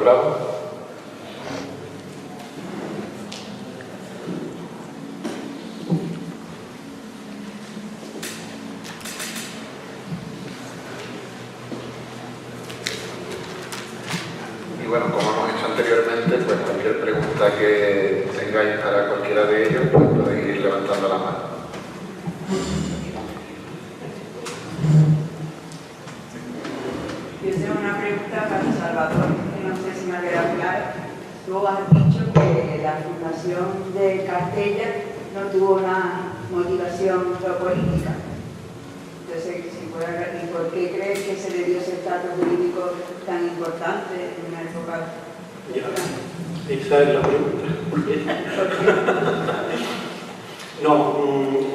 Bravo. Y bueno, como hemos hecho anteriormente, pues cualquier pregunta que tengáis para cualquiera de ellos, pues podéis ir levantando la mano. Yo tengo una pregunta para Salvador, que no sé si me ha quedado claro. Tú has dicho que la fundación de Castella no tuvo una motivación geopolítica. Entonces, ¿y por qué crees que se le dio ese estatus jurídico tan importante en una época? Ya, esa es la pregunta.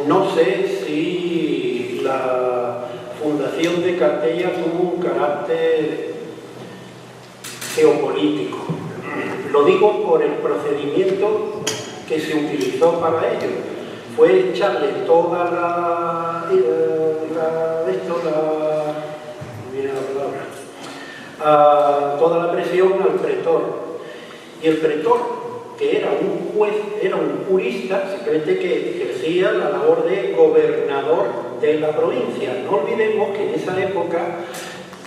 No sé si la fundación de Castella tuvo un carácter geopolítico. Lo digo por el procedimiento que se utilizó para ello. Fue echarle toda toda la presión al pretor. Y el pretor, que era un juez, era un jurista, simplemente que ejercía la labor de gobernador de la provincia. No olvidemos que en esa época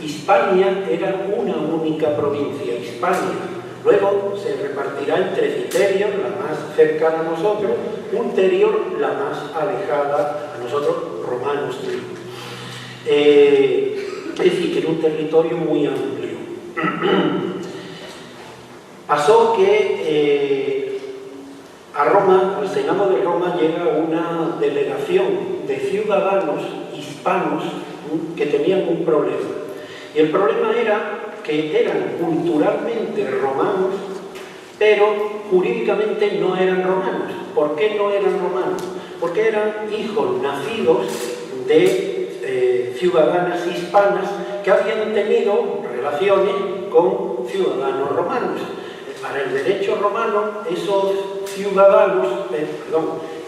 Hispania era una única provincia, Hispania. Luego se repartirá entre Citerior, la más cercana a nosotros, Ulterior, la más alejada a nosotros, romanos. Es decir, que era un territorio muy amplio. Pasó que a Roma, al Senado de Roma, llega una delegación de ciudadanos hispanos que tenían un problema. Y el problema era que eran culturalmente romanos, pero jurídicamente no eran romanos. ¿Por qué no eran romanos? Porque eran hijos nacidos de ciudadanas hispanas que habían tenido relaciones con ciudadanos romanos. Para el derecho romano, esos ciudadanos,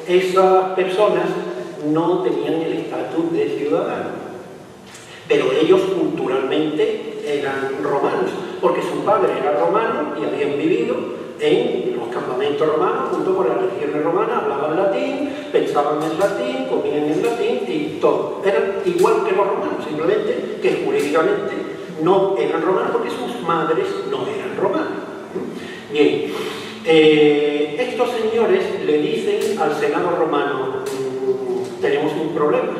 esas personas no tenían el estatus de ciudadanos, pero ellos culturalmente eran romanos, porque su padre era romano y habían vivido en los campamentos romanos junto con las legiones romanas, hablaban latín, pensaban en latín, comían en latín y todo. Eran igual que los romanos, simplemente que jurídicamente no eran romanos porque sus madres no eran romanas. Bien, estos señores le dicen al Senado romano, tenemos un problema,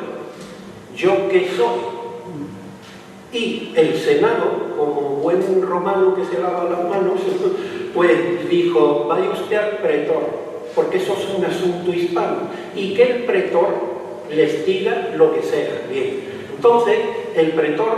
¿yo qué soy? Y el Senado, como buen romano que se lava las manos, pues dijo, vaya usted al pretor, porque eso es un asunto hispano, y que el pretor les diga lo que sea. Bien, entonces el pretor,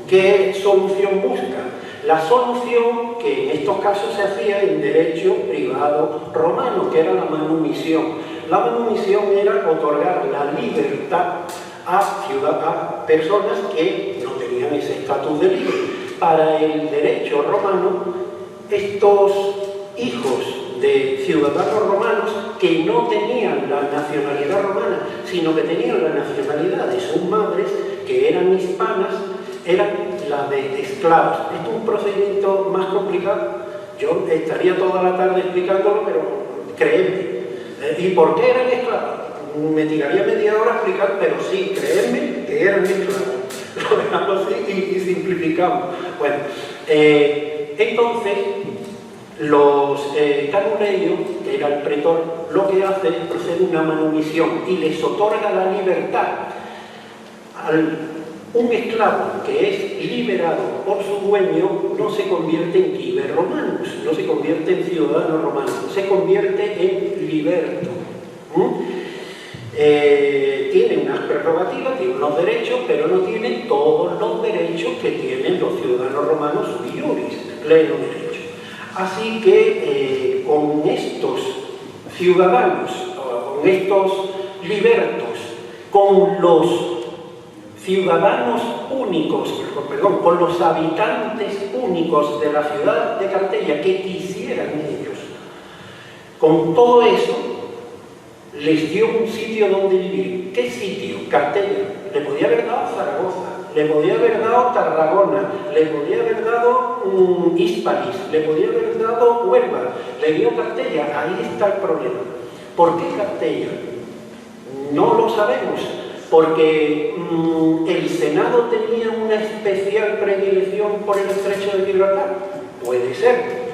¿qué solución busca? La solución que en estos casos se hacía en derecho privado romano, que era la manumisión. La manumisión era otorgar la libertad a personas que no tenían ese estatus de libre. Para el derecho romano, estos hijos de ciudadanos romanos que no tenían la nacionalidad romana, sino que tenían la nacionalidad de sus madres, que eran hispanas, eran la de esclavos. Esto es un procedimiento más complicado. Yo estaría toda la tarde explicándolo, pero créeme. ¿Y por qué eran esclavos? Me tiraría media hora a explicar, pero sí, créeme que eran esclavos. Lo dejamos así y simplificamos. Bueno, entonces, los canuleios, que era el pretor, lo que hace es proceder una manumisión y les otorga la libertad. Un esclavo que es liberado por su dueño no se convierte en quiber romanos, no se convierte en ciudadano romano, se convierte en liberto. Tiene unas prerrogativas, tiene unos derechos, pero no tiene todos los derechos que tienen los ciudadanos romanos sui iuris, pleno derecho. Así que con estos ciudadanos, con estos libertos, con los ciudadanos únicos, perdón, con los habitantes únicos de la ciudad de Castella que quisieran ellos, con todo eso, les dio un sitio donde vivir. ¿Qué sitio? Castella. Le podía haber dado Zaragoza, le podía haber dado Tarragona, le podía haber dado Hispalis, le podía haber dado Huelva, le dio Castella. Ahí está el problema. ¿Por qué Castella? No lo sabemos, porque el Senado tenía una especial predilección por el estrecho de Gibraltar. Puede ser.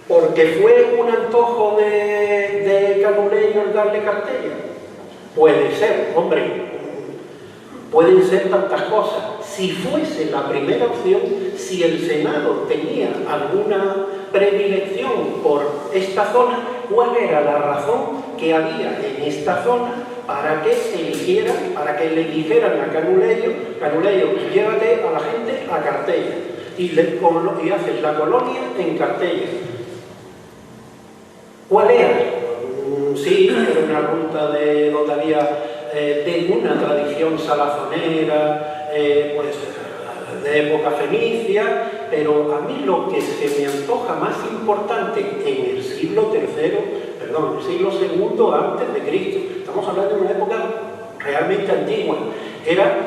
Porque fue un antojo de Canuleño el darle Castella. Puede ser, hombre. Pueden ser tantas cosas. Si fuese la primera opción, si el Senado tenía alguna predilección por esta zona, ¿cuál era la razón que había en esta zona para que eligieran, para que le dijeran a Canuleño, llévate a la gente a Castella y haces la colonia en Castella? ¿Cuál era? Sí, era una ruta donde había de una tradición salazonera, pues de época fenicia, pero a mí lo que se me antoja más importante en el siglo III, perdón, el siglo II antes de Cristo, estamos hablando de una época realmente antigua, era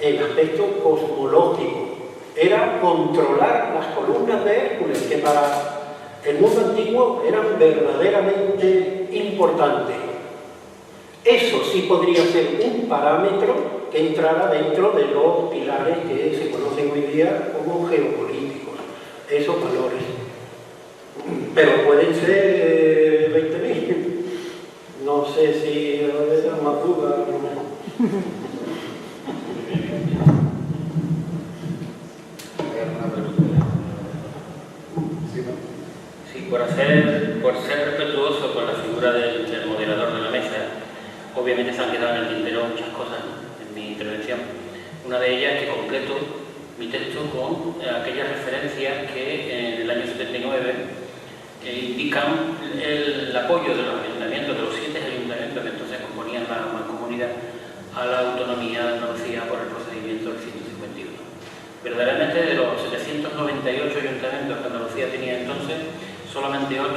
el aspecto cosmológico, era controlar las columnas de Hércules, que para el mundo antiguo eran verdaderamente importantes. Eso sí podría ser un parámetro que entrara dentro de los pilares que se conocen hoy día como geopolíticos, esos valores. Pero pueden ser 20.000. No sé si es más duda. Sí, por ser respetuoso con la figura del moderador de la mesa, obviamente se han quedado en el tintero muchas cosas, ¿no?, en mi intervención. Una de ellas es que completo mi texto con aquellas referencias que en el año 79 indican el apoyo de los ayuntamientos, de los 7 ayuntamientos que entonces componían la mancomunidad, a la autonomía de Andalucía por el procedimiento del 151. Verdaderamente, de los 798 ayuntamientos que Andalucía tenía entonces, solamente 8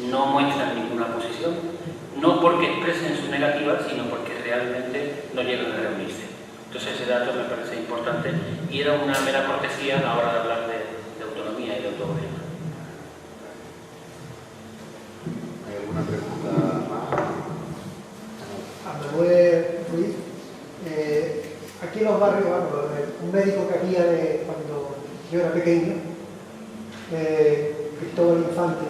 no muestran ninguna posición, no porque expresen su negativa, sino porque realmente no llegan a reunirse. Entonces ese dato me parece importante y era una mera cortesía a la hora de hablar de autonomía y de autogobierno. ¿Hay alguna pregunta más? A Manuel Ruiz, aquí en los barrios, un médico que había cuando yo era pequeño, Cristóbal Infante,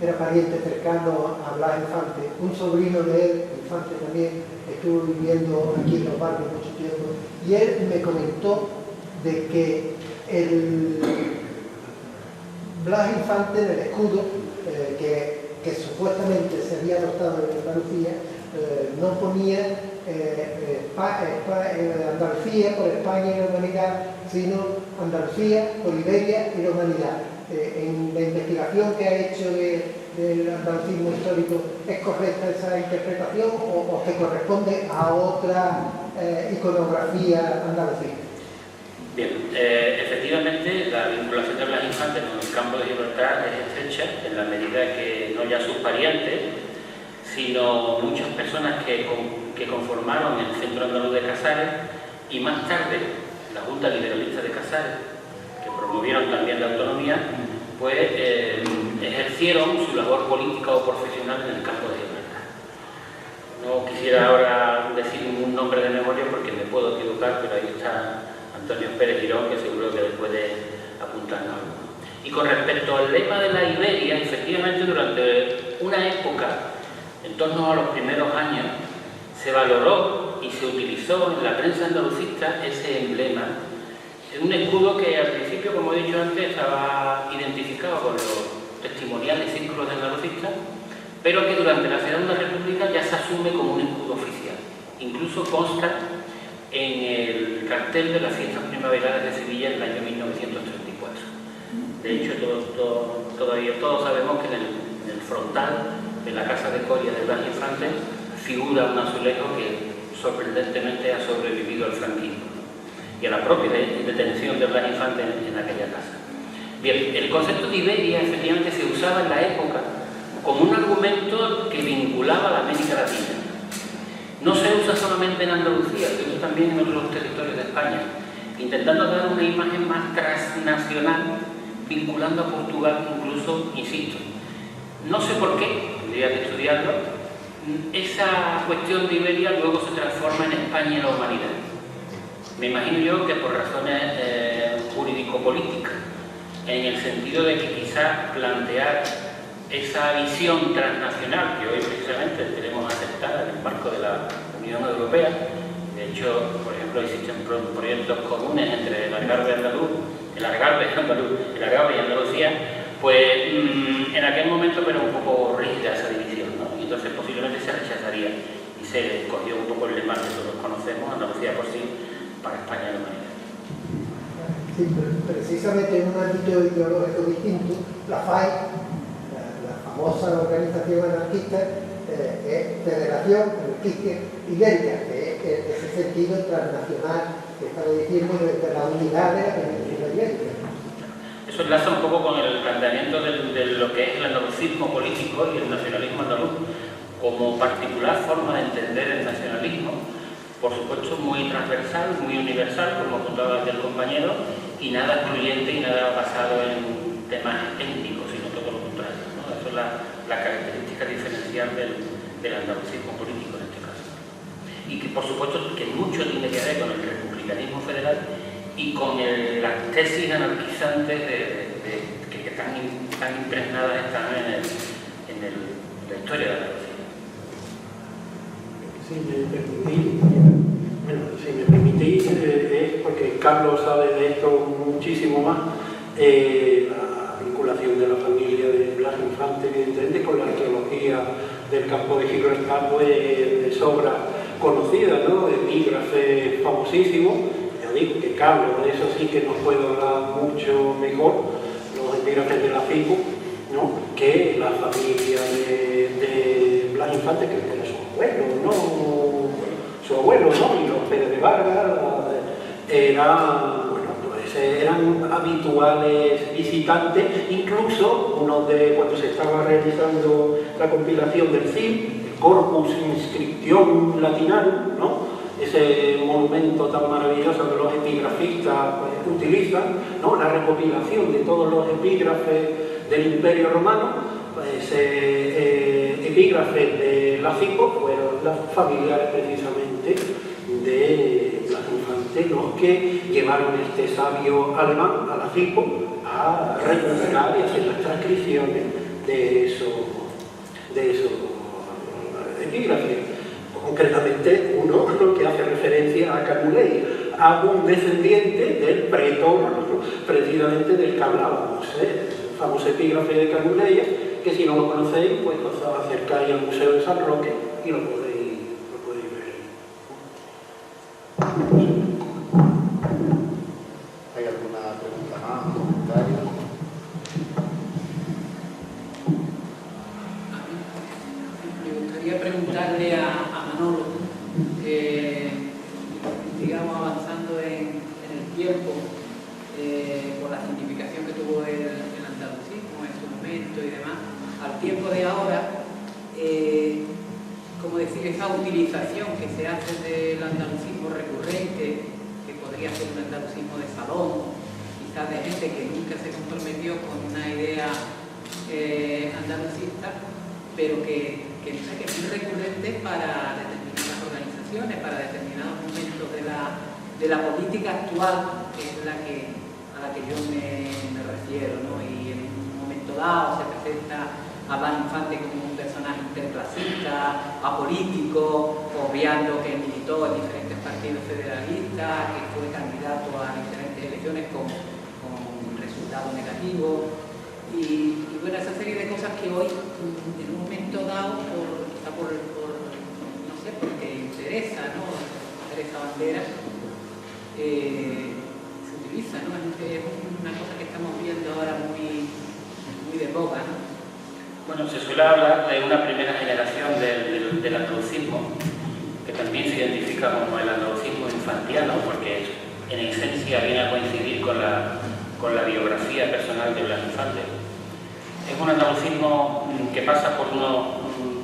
era pariente cercano a Blas Infante, un sobrino de él, Infante también, estuvo viviendo aquí en los barrios mucho tiempo, y él me comentó de que el Blas Infante en el escudo que supuestamente se había adoptado en Andalucía, no ponía Andalucía por España y la humanidad, sino Andalucía por Iberia y la humanidad. En la investigación que ha hecho del andalucismo histórico, ¿es correcta esa interpretación o se corresponde a otra iconografía andalucía? Bien, efectivamente la vinculación de Blas Infante con el campo de Gibraltar es estrecha en la medida que no ya sus parientes, sino muchas personas que conformaron el Centro Andaluz de Casares y más tarde la Junta Liberalista de Casares, que promovieron también la autonomía, pues ejercieron su labor política o profesional en el campo de Gibraltar. No quisiera ahora decir ningún nombre de memoria porque me puedo equivocar, pero ahí está Antonio Pérez Girón, que seguro que les puede apuntar algo. Y con respecto al lema de la Iberia, efectivamente durante una época, en torno a los primeros años, se valoró y se utilizó en la prensa andalucista ese emblema, un escudo que al principio, como he dicho antes, estaba identificado con los testimoniales círculos de andalucistas, pero que durante la Segunda República ya se asume como un escudo oficial. Incluso consta en el cartel de las fiestas primaverales de Sevilla en el año 1934. De hecho, todavía todos sabemos que en el frontal de la Casa de Coria de Blas Infante figura un azulejo que sorprendentemente ha sobrevivido al franquismo y a la propia detención de Blas Infante en aquella casa. Bien, el concepto de Iberia efectivamente se usaba en la época como un argumento que vinculaba a la América Latina. No se usa solamente en Andalucía, se usa también en otros territorios de España. intentando dar una imagen más transnacional, vinculando a Portugal incluso, insisto. No sé por qué, tendría que estudiarlo, esa cuestión de Iberia luego se transforma en España y la humanidad. Me imagino yo que por razones jurídico-políticas, en el sentido de que quizás plantear esa visión transnacional que hoy precisamente tenemos aceptada en el marco de la Unión Europea. De hecho, por ejemplo, existen proyectos comunes entre el Algarve y Andalucía, pues en aquel momento era un poco rígida esa división, ¿no? Y entonces posiblemente se rechazaría y se escogió un poco el lema que todos conocemos, Andalucía por sí, para España y la humanidad. Sí, precisamente en un ámbito ideológico distinto, la FAI, la famosa organización anarquista, es Federación Anarquista Ibérica, que es ese sentido transnacional que estaba diciendo de la unidad de la península ibérica. Eso enlaza un poco con el planteamiento de lo que es el andalucismo político y el nacionalismo andaluz como particular forma de entender el nacionalismo, por supuesto muy transversal, muy universal, como apuntaba aquí el compañero, y nada excluyente y nada basado en temas étnicos, sino todo lo contrario, ¿no? Eso es la característica diferencial del andalucismo político en este caso. Y que por supuesto que mucho tiene que ver con el republicanismo federal y con las tesis anarquizantes que tan impregnadas están en la historia de Andalucía. Si me permitís, es porque Carlos sabe de esto muchísimo más, la vinculación de la familia de Blas Infante, evidentemente, con la arqueología del campo de Gibraltar, pues de sobra conocida, ¿no? Epígrafe famosísimo. Ya digo que Carlos, de eso sí que nos puede hablar mucho mejor, los epígrafes de la FIPO, ¿no? Que la familia de Blas Infante, que era su abuelo, ¿no? Su abuelo, ¿no? Y los Pérez de Vargas eran habituales visitantes, incluso cuando se estaba realizando la compilación del CIL, el Corpus Inscriptionum Latinarum, ¿no? Ese monumento tan maravilloso que los epigrafistas pues, utilizan, ¿no? La recopilación de todos los epígrafes del Imperio Romano, pues epígrafes de la FIPO fueron las familiares precisamente de Blas Infante los que llevaron este sabio alemán a la FIPO a recuperar y hacer las transcripciones de esos epígrafes. Concretamente uno que hace referencia a Canulei, a un descendiente del pretor precisamente del que hablábamos, el famoso epígrafe de Canuleia, que si no lo conocéis, pues os acercáis al Museo de San Roque y lo podéis ver. ¿Hay alguna pregunta más, comentario? Me gustaría preguntarle a Manolo, digamos avanzando en el tiempo, por la significación que tuvo el andalucismo en su momento y demás, al tiempo de ahora, como decir, esa utilización que se hace del andalucismo recurrente, que podría ser un andalucismo de salón, quizás de gente que nunca se comprometió con una idea andalucista, pero que es muy recurrente para determinadas organizaciones, para determinados momentos de la política actual, que es a la que yo me refiero, ¿no? Y en un momento dado se presenta a Blas Infante como un personaje interclasista, apolítico, obviando que militó en diferentes partidos federalistas, que fue candidato a diferentes elecciones con resultados negativos. Y bueno, esa serie de cosas que hoy, en un momento dado, no sé, porque interesa, ¿no? Teresa Bandera, se utiliza, ¿no? Es una cosa que estamos viendo ahora muy de boga, ¿no? Bueno, se suele hablar de una primera generación del andalucismo, que también se identifica como el andalucismo infantiano, porque en esencia viene a coincidir con la biografía personal de Blas Infante. Es un andalucismo que pasa por unos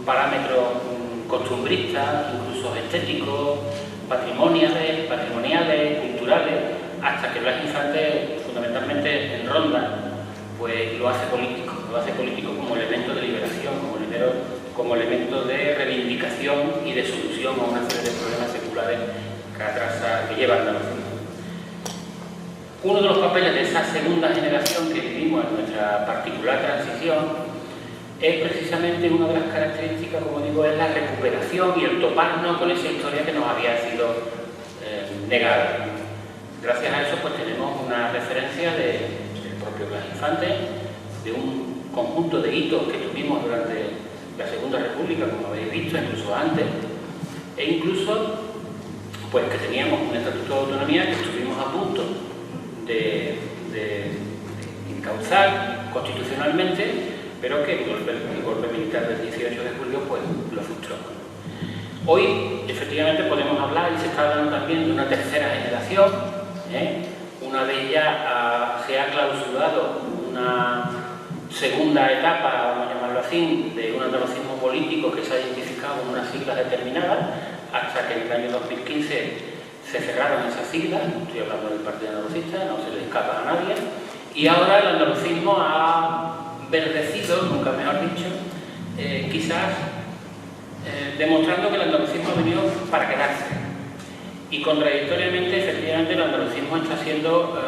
parámetros costumbristas, incluso estéticos, patrimoniales, culturales, hasta que Blas Infante, fundamentalmente en Ronda, pues lo hace político como elemento de liberación, como elemento de reivindicación y de solución a una serie de problemas seculares que lleva Andalucía. Uno de los papeles de esa segunda generación que vivimos en nuestra particular transición es precisamente una de las características, como digo, es la recuperación y el toparnos con esa historia que nos había sido negada. Gracias a eso pues tenemos una referencia del propio Blas Infante, de un conjunto de hitos que tuvimos durante la Segunda República, como habéis visto, incluso antes, e incluso pues que teníamos un estatuto de autonomía que estuvimos a punto de encauzar constitucionalmente, pero que el golpe militar del 18 de julio pues lo frustró. Hoy, efectivamente, podemos hablar, y se está hablando también, de una tercera generación. Una de ellas se ha clausurado una segunda etapa, vamos a llamarlo así, de un andalucismo político que se ha identificado con unas siglas determinadas, hasta que en el año 2015 se cerraron esas siglas. Estoy hablando del Partido Andalucista, no se le escapa a nadie, y ahora el andalucismo ha verdecido, nunca mejor dicho, quizás demostrando que el andalucismo ha venido para quedarse. Y contradictoriamente, efectivamente, el andalucismo está siendo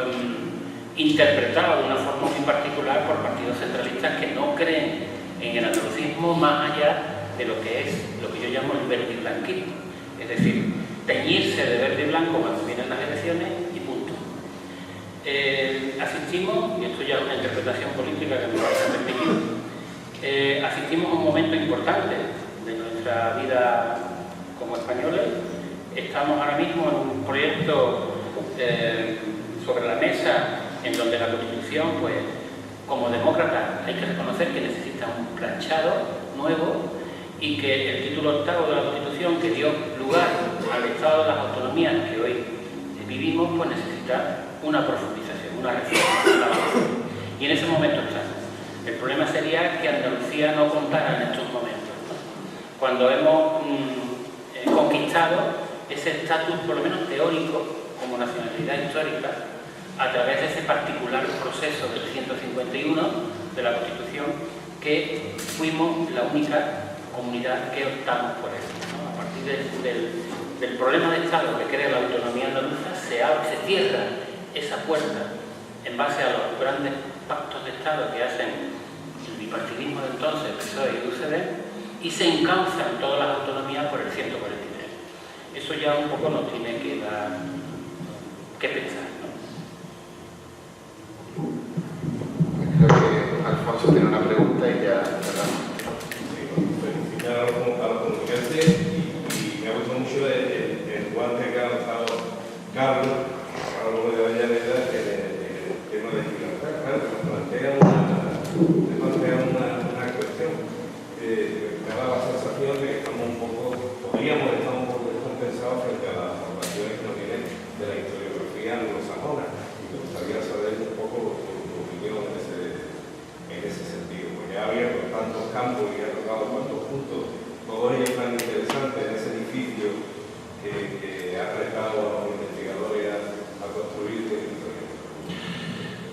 interpretado de una forma muy particular por partidos centralistas que no creen en el andalucismo más allá de lo que es lo que yo llamo el verde y blanquismo. Es decir, teñirse de verde y blanco cuando vienen las elecciones y punto. Asistimos, y esto ya es una interpretación política que me parece permitido, asistimos a un momento importante de nuestra vida como españoles. Estamos ahora mismo en un proyecto sobre la mesa en donde la Constitución, pues, como demócrata, hay que reconocer que necesita un planchado nuevo y que el título octavo de la Constitución, que dio lugar al Estado de las autonomías que hoy vivimos, pues necesita una profundización, una reforma. Y en ese momento estamos. El problema sería que Andalucía no contara en estos momentos, ¿no? Cuando hemos conquistado ese estatus, por lo menos teórico, como nacionalidad histórica, a través de ese particular proceso del 151 de la Constitución, que fuimos la única comunidad que optamos por él, ¿no? A partir del problema de Estado que crea la autonomía andaluza, se cierra esa puerta en base a los grandes pactos de Estado que hacen el bipartidismo de entonces, PSOE y UCD, y se encauzan todas las autonomías por el 143. Eso ya un poco nos tiene que dar que pensar, ¿no? Creo que Alfonso tiene una pregunta y ya cerramos. Sí, felicitar a los comunicantes y me ha gustado mucho el guante que ha lanzado Carlos de Avellaneda en el tema de Gibraltar. Claro, me plantea una cuestión. Me da la sensación de que estamos podríamos estar un poco descompensados frente a las formaciones que nos vienen de la historiografía anglosajona. Me gustaría saber un poco tu opinión en ese sentido, porque ha abierto tantos campos y ha tocado tantos puntos, todos ellos tan interesantes en ese edificio que ha prestado a los investigadores a construir de historia.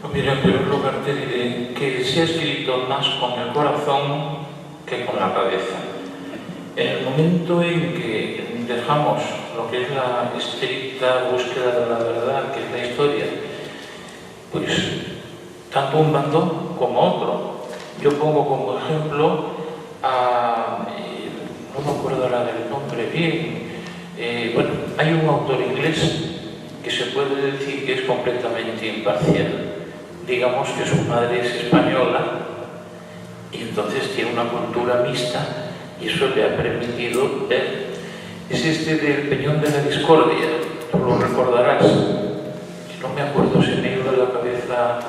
Mira, en primer lugar te diré que se ha escrito más con el corazón que con la cabeza. En el momento en que dejamos lo que es la estricta búsqueda de la verdad, que es la historia, pues tanto un bando como otro. Yo pongo como ejemplo a, no me acuerdo ahora del nombre bien, bueno, hay un autor inglés que se puede decir que es completamente imparcial. Digamos que su madre es española y entonces tiene una cultura mixta y eso le ha permitido ver. Es este del Peñón de la Discordia, tú lo recordarás. No me acuerdo, se me ha ido de la cabeza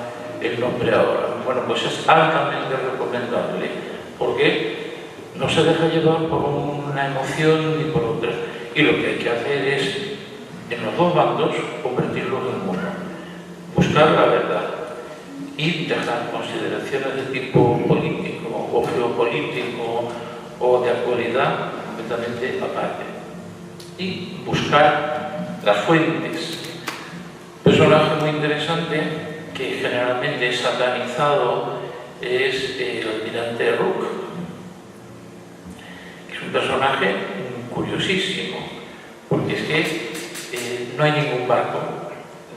el nombre ahora. Bueno, pues es altamente recomendable porque no se deja llevar por una emoción ni por otra. Y lo que hay que hacer es, en los dos bandos, convertirlos en uno. Buscar la verdad y dejar consideraciones de tipo político o geopolítico o de actualidad completamente aparte. Y buscar las fuentes. Pues personaje muy interesante, que generalmente es satanizado, es el almirante Rooke. Es un personaje curiosísimo, porque es que no hay ningún barco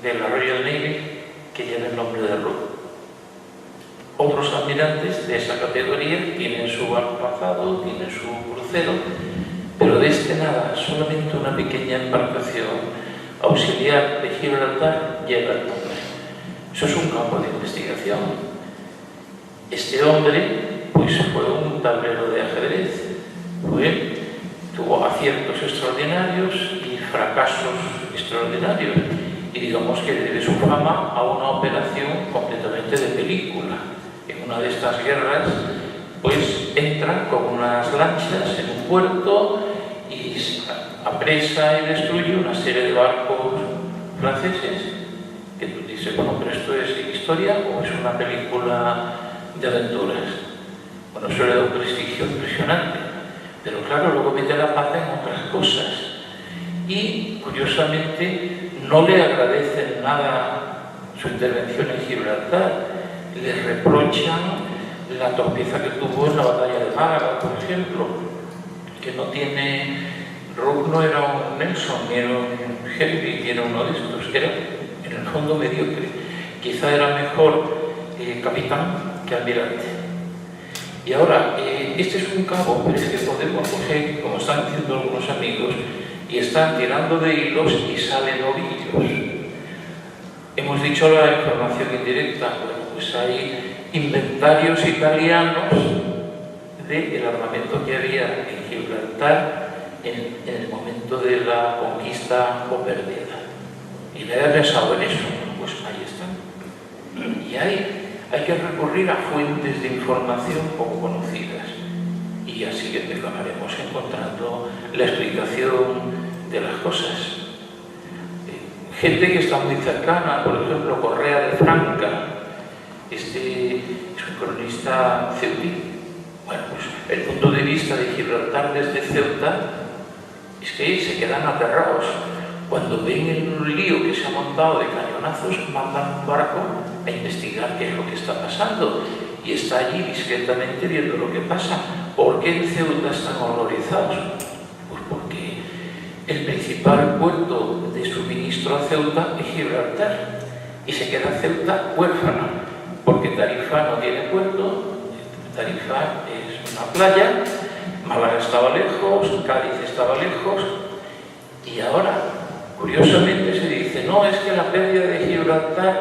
de la Royal Navy que lleve el nombre de Rooke. Otros almirantes de esa categoría tienen su barco avanzado, tienen su crucero, pero de este nada, solamente una pequeña embarcación auxiliar de Gibraltar lleva el nombre. Eso es un campo de investigación. Este hombre pues fue un tablero de ajedrez, tuvo aciertos extraordinarios y fracasos extraordinarios, y digamos que debe su fama a una operación completamente de película. En una de estas guerras pues entra con unas lanchas en un puerto y apresa y destruye una serie de barcos franceses, que tú dices, bueno, pero esto es historia o es una película de aventuras. Bueno, eso le da un prestigio impresionante, pero claro, luego mete la pata en otras cosas y curiosamente no le agradecen nada su intervención en Gibraltar. Le reprochan la torpeza que tuvo en la batalla de Málaga, por ejemplo, que no tiene... Rooke no era un Nelson, ni era un Henry, ni era uno de estos, era en el fondo mediocre. Quizá era mejor capitán que almirante. Y ahora, este es un cabo, pero es que podemos coger, como están diciendo algunos amigos, y están tirando de hilos y salen ovillos. Hemos dicho la información indirecta, bueno, pues hay inventarios italianos del armamento que había en Gibraltar en el momento de la conquista o pérdida. Y me he pensado en eso, pues ahí están. Y hay que recurrir a fuentes de información poco conocidas. Y así acabaremos encontrando la explicación de las cosas. Gente que está muy cercana, por ejemplo, Correa de Franca, este es un cronista ceutí. Bueno, pues el punto de vista de Gibraltar desde Ceuta es que se quedan aterrados. Cuando ven el lío que se ha montado de cañonazos, mandan un barco a investigar qué es lo que está pasando. Y está allí discretamente viendo lo que pasa. ¿Por qué en Ceuta están horrorizados? Pues porque el principal puerto de suministro a Ceuta es Gibraltar. Y se queda Ceuta huérfana, porque Tarifa no tiene puerto. Tarifa es una playa, Málaga estaba lejos, Cádiz estaba lejos, y ahora, curiosamente, se dice, no, es que la pérdida de Gibraltar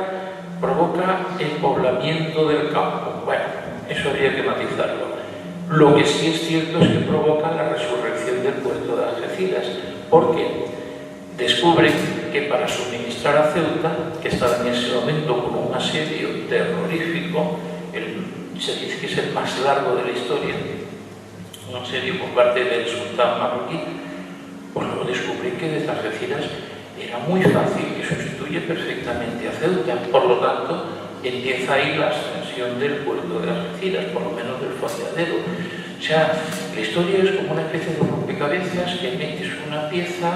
provoca el poblamiento del campo. Bueno, eso habría que matizarlo. Lo que sí es cierto es que provoca la resurrección del puerto de Algeciras, porque descubren que para suministrar a Ceuta, que estaba en ese momento con un asedio terrorífico, se dice que es el más largo de la historia, un asedio por parte del sultán marroquí, pues luego descubrí que desde Algeciras era muy fácil, que sustituye perfectamente a Ceuta. Por lo tanto, empieza ahí la ascensión del puerto de Algeciras, por lo menos del fondeadero. O sea, la historia es como una especie de rompecabezas que metes una pieza,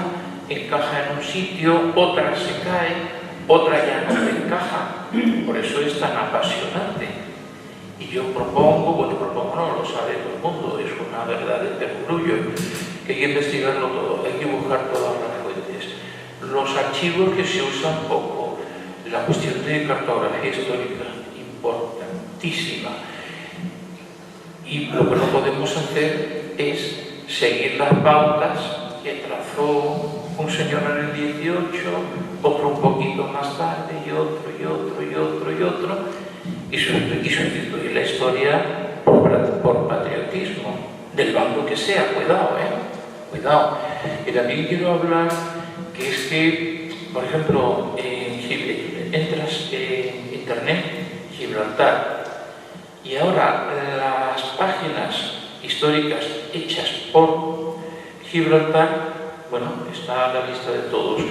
encaja en un sitio, otra se cae, otra ya no encaja. Por eso es tan apasionante. Y yo propongo, no lo sabe todo el mundo, es una verdad de perogrullo, que hay que investigarlo todo, hay que buscar todas las fuentes. Los archivos que se usan poco, la cuestión de cartografía histórica, importantísima. Y lo que no podemos hacer es seguir las pautas que trazó un señor en el 18, otro un poquito más tarde, y otro, y otro, y otro, y otro, y sustituir la historia por patriotismo, del bando que sea. Cuidado, cuidado. Y también quiero hablar que es que, por ejemplo, entras en internet, Gibraltar, y ahora las páginas históricas hechas por Gibraltar, bueno, está a la vista de todos,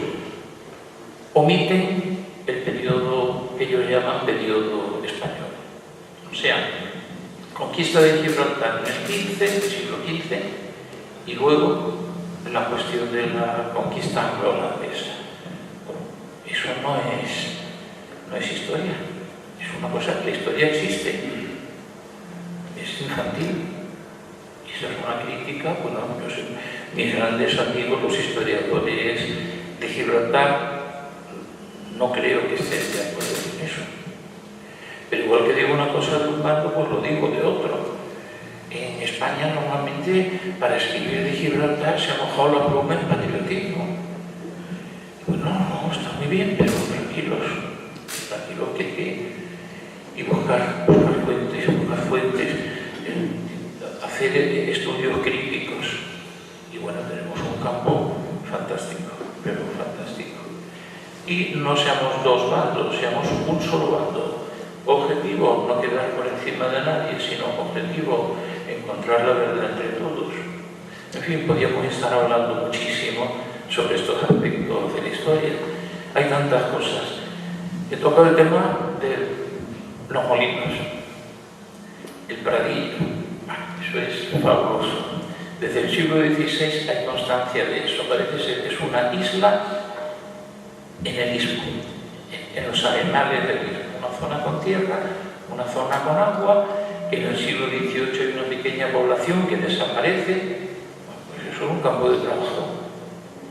omiten el periodo que ellos llaman periodo español. O sea, conquista de Gibraltar en el siglo XV, y luego la cuestión de la conquista anglo-holandesa. Bueno, eso eso no es historia. Es una cosa, la historia existe, es infantil. Y esa es una crítica, bueno, mis grandes amigos, los historiadores de Gibraltar, no creo que estén de acuerdo con eso. Pero igual que digo una cosa de un bando, pues lo digo de otro. En España normalmente para escribir de Gibraltar se ha mojado la pluma en patriotismo. Bueno, no, está muy bien, pero tranquilos que hay que y buscar fuentes, hacer estudios críticos. Y bueno, tenemos un campo fantástico, pero fantástico. Y no seamos dos bandos, seamos un solo bando. Objetivo, no quedar por encima de nadie, sino objetivo, encontrar la verdad entre todos. En fin, podríamos estar hablando muchísimo sobre estos aspectos de la historia. Hay tantas cosas. He tocado el tema de los molinos, el Pradillo. Eso es fabuloso. Desde el siglo XVI hay constancia de eso. Parece ser que es una isla en el istmo, en los arenales del istmo. Una zona con tierra, una zona con agua, que en el siglo XVIII hay una pequeña población que desaparece. Pues eso es un campo de trabajo,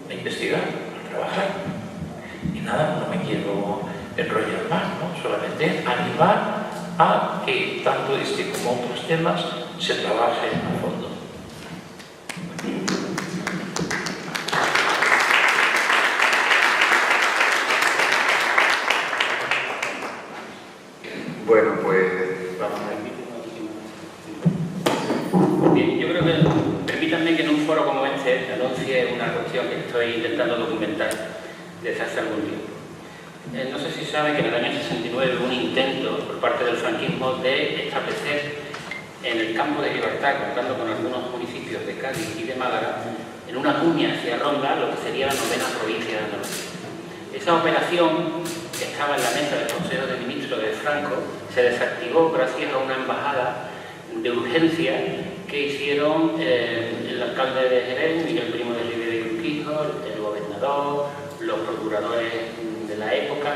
a investigar, a trabajar. Y nada, no me quiero enrollar más, ¿no? Solamente animar a que tanto este como otros temas se trabajen a fondo. Bueno, pues vamos a Bien, yo creo que permítanme que en un foro como este anuncie una cuestión que estoy intentando documentar desde hace algún tiempo. No sé si saben que en el año 69 hubo un intento por parte del franquismo de establecer en el campo de Gibraltar, contando con algunos municipios de Cádiz y de Málaga, en una cuña hacia Ronda, lo que sería la 9ª provincia de Andalucía. Esa operación, que estaba en la mesa del Consejo de Ministros de Franco, se desactivó gracias a una embajada de urgencia que hicieron el alcalde de Jerez, Miguel Primo de Rivera y Urquijo, el gobernador, los procuradores de la época,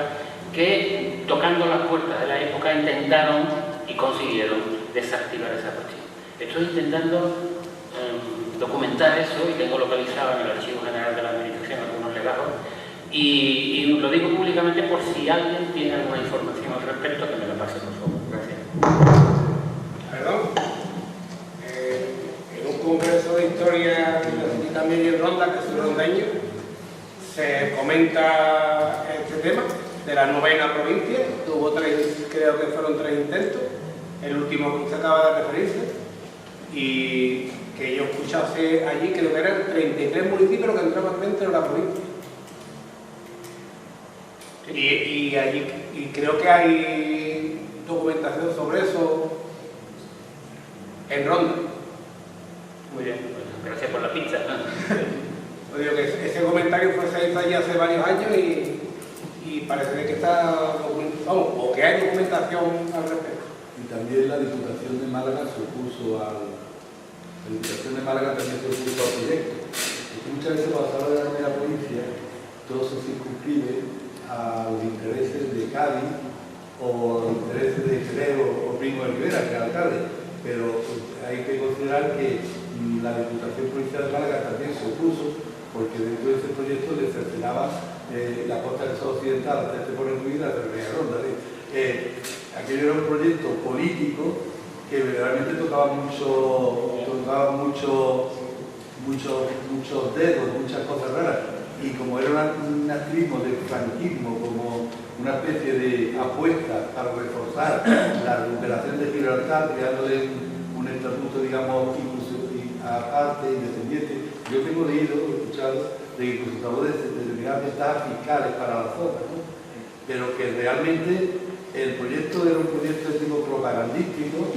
que tocando las puertas de la época intentaron y consiguieron desactivar esa cuestión. Estoy intentando documentar eso y tengo localizado en el Archivo General de la Administración algunos legajos y lo digo públicamente por si alguien tiene alguna información al respecto que me la pase, por favor. Gracias. Perdón. En un congreso de historia y también en Ronda, que soy rondeño, se comenta este tema de la 9ª provincia. Tuvo creo que fueron 3 intentos, el último que usted acaba de referirse, y que yo escuchase allí, creo que eran 33 municipios que entraban dentro de la provincia. Y allí creo que hay documentación sobre eso en Ronda. Muy bien, pues gracias por la pizza. Os digo que ese comentario fue hecho allí hace varios años y parece que está documentado, o que hay documentación al respecto. Y también la Diputación de Málaga se opuso al proyecto. Porque muchas veces cuando se habla de la primera provincia, todo se circunscribe a los intereses de Cádiz o los intereses de Jerez o Primo de Rivera, que es alcalde. Pero hay que considerar que la Diputación Provincial de Málaga también se opuso, porque dentro de ese proyecto le cercenaba la costa del sur occidental, desde por incluir la Cervera Ronda. Aquello era un proyecto político que verdaderamente tocaba muchos dedos, muchas cosas raras. Y como era un activismo del franquismo, como una especie de apuesta para reforzar la recuperación de Gibraltar, creándole un estatuto, digamos, incluso aparte, independiente. Yo tengo leído, escuchado, de que incluso se habló de determinadas ventajas fiscales para la zona, ¿no? Pero que realmente el proyecto era un proyecto de tipo propagandístico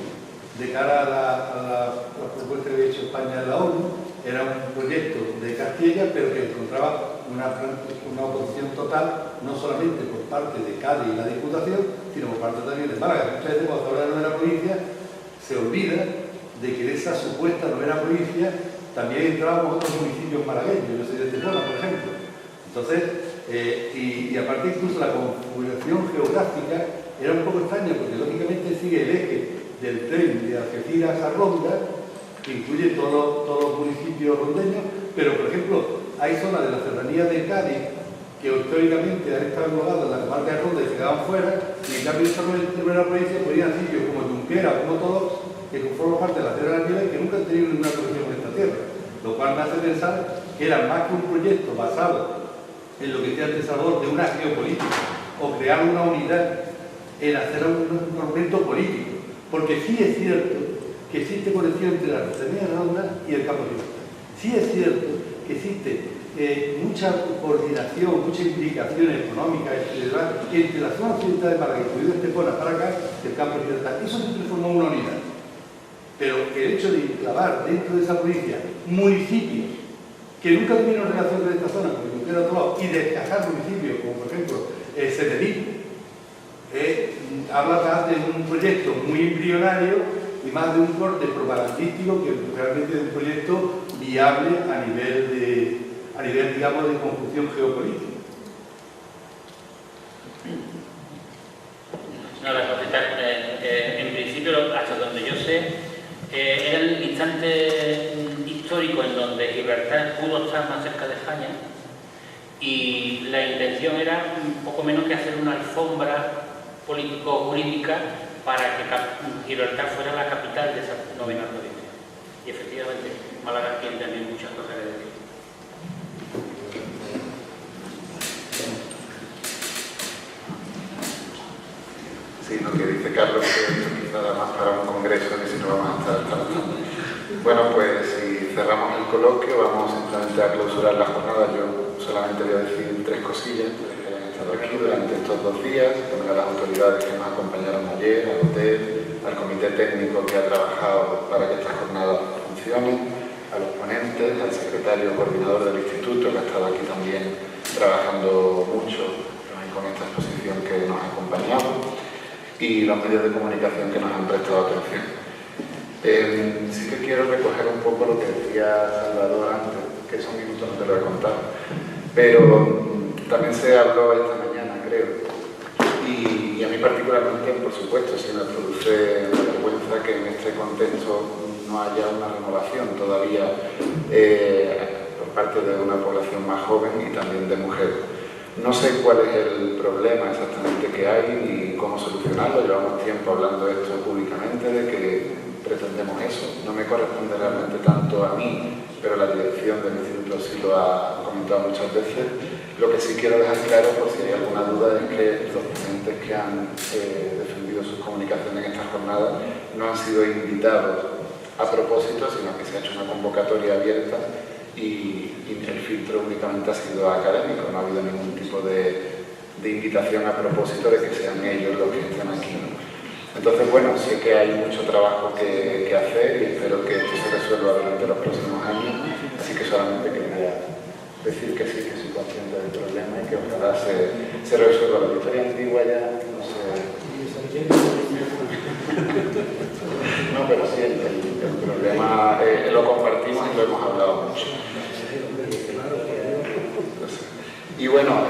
de cara a la propuesta que había hecho España en la ONU. Era un proyecto de Castilla, pero que encontraba una oposición total, no solamente por parte de Cádiz y la Diputación, sino por parte también de Málaga. Muchas veces cuando hablan de la provincia, se olvida de que de esa supuesta 9ª provincia también entraban otros municipios malagueños. Yo soy de Estepona, por ejemplo. Entonces, Y aparte incluso la configuración geográfica era un poco extraña porque lógicamente sigue el eje del tren de Algeciras a Ronda, que incluye todos los municipios rondeños, pero por ejemplo hay zonas de la serranía de Cádiz que históricamente han estado englobadas en la comarca de Ronda y se quedaban fuera, y en cambio de la provincia podrían sitios como Junquera, como todos, que conforman parte de la Sierra de la Nieve, que nunca han tenido ninguna conexión con esta tierra, lo cual me hace pensar que era más que un proyecto basado en lo que decía antes Salvador, de una geopolítica, o crear una unidad, en hacer un argumento político, porque sí es cierto que existe conexión entre la artesanía de Ronda y el campo de libertad. Sí es cierto que existe mucha coordinación, mucha implicación económica entre la zona occidental de Málaga, incluido Estepona para acá, del campo de libertad. Eso siempre formó una unidad. Pero el hecho de enclavar dentro de esa provincia municipios que nunca tuvieron relación con esta zona, como Junquera de otro lado, y descajar municipios, como por ejemplo Senerí, habla más de un proyecto muy embrionario y más de un corte propagandístico que realmente de un proyecto viable a nivel, digamos, de construcción geopolítica. No, la cosita, en principio, hasta donde yo sé, era el instante histórico en donde Gibraltar pudo estar más cerca de España y la intención era un poco menos que hacer una alfombra político-jurídica para que Gibraltar fuera la capital de esa novena provincia. Y efectivamente, Málaga tiene también muchas cosas que decir. Sí, lo que dice Carlos, que esto quizá da más para un congreso que si no vamos a estar tratando. Bueno, pues si cerramos el coloquio, vamos simplemente a clausurar la jornada. Yo solamente voy a decir 3 cosillas que hayan estado aquí durante estos 2 días, a las autoridades que nos acompañaron ayer, al hotel, al comité técnico que ha trabajado para que esta jornada funcione, a los ponentes, al secretario coordinador del instituto que ha estado aquí también trabajando mucho con esta exposición que nos ha acompañado, y los medios de comunicación que nos han prestado atención. Sí que quiero recoger un poco lo que decía Salvador antes, que esos minutos no te lo he contado, pero también se habló esta mañana, creo, y a mí particularmente, por supuesto, sí me produce vergüenza que en este contexto no haya una renovación todavía por parte de una población más joven y también de mujeres. No sé cuál es el problema exactamente que hay ni cómo solucionarlo. Llevamos tiempo hablando de esto públicamente, de que pretendemos eso. No me corresponde realmente tanto a mí, pero la dirección del instituto sí lo ha comentado muchas veces. Lo que sí quiero dejar claro, por si hay alguna duda, es que los ponentes que han defendido sus comunicaciones en esta jornada no han sido invitados a propósito, sino que se ha hecho una convocatoria abierta y el filtro únicamente ha sido académico, no ha habido ningún tipo de invitación a propósito de que sean ellos los que estén aquí, ¿no? Entonces, bueno, sé que hay mucho trabajo que hacer y espero que esto se resuelva durante los próximos años, así que solamente quería decir que sí, que soy consciente del problema y que ojalá se resuelva. La historia antigua ya no sé. No, pero sí, el problema lo compartimos y lo hemos hablado mucho. Y bueno,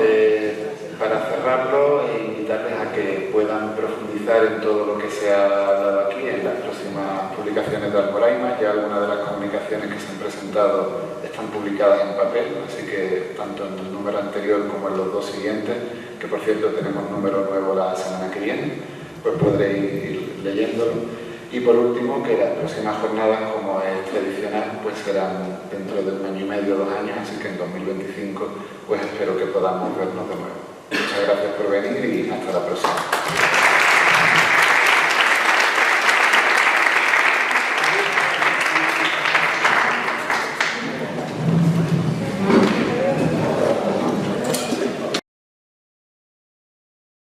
para cerrarlo, invitarles a que puedan profundizar en todo lo que se ha hablado aquí en las próximas publicaciones de Almoraima. Ya algunas de las comunicaciones que se han presentado están publicadas en papel, así que tanto en el número anterior como en los 2 siguientes, que por cierto tenemos número nuevo la semana que viene, pues podréis ir leyéndolo. Y por último, que las próximas jornadas, como es tradicional, pues serán dentro de 1 año y medio, 2 años, así que en 2025 pues espero que podamos vernos de nuevo. Muchas gracias por venir y hasta la próxima.